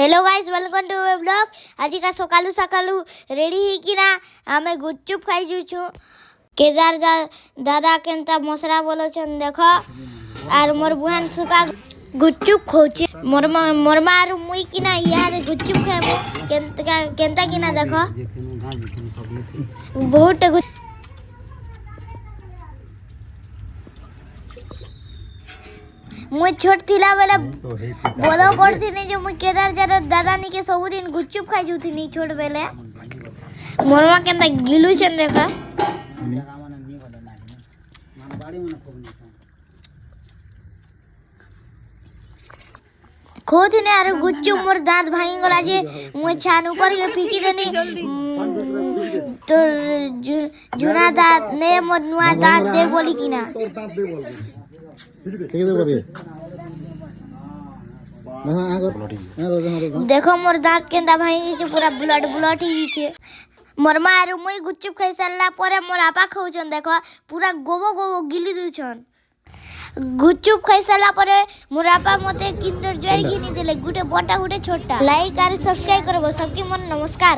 Hello guys welcome to my blog. आज का सकालू सकालू ready ही कि ना हमें गुपचुप खाई जुछु। केदार दादा केनता मसरा बोलो छन देखो आर मोर बुहान सुका गुपचुप खोचे मोर मार मुई कि ना इहारे गुपचुप खामो केनता कि ना देखो बहुत मुई छोट थिला बेले बोलो करथिनी जे मुई केदार दादा नि के सब दिन गुपचुप खाई जुथिनी छोट बेले मोरमा केनता गिलु छन देखा खोथिने आरो गुपचुप मोर दांत भांगी गला जे मुई छान ऊपर के फिकी देनी तो जुना दांत ने मोर नुआ दांत दे बोली कि ना देखो मोर दांत केंदा भाई जे पूरा ब्लड ही छे मोर मा आरो मुई गुपचुप खाई सारला परे मोर आपा खाउछन देखो पूरा गोबो गिली दुछन गुपचुप खाई सारला परे मोर आपा मते किंडर जॉय घिनी देले गुटे बटा गुटे छोटा लाइक और सब्सक्राइब करबो सबके मन नमस्कार।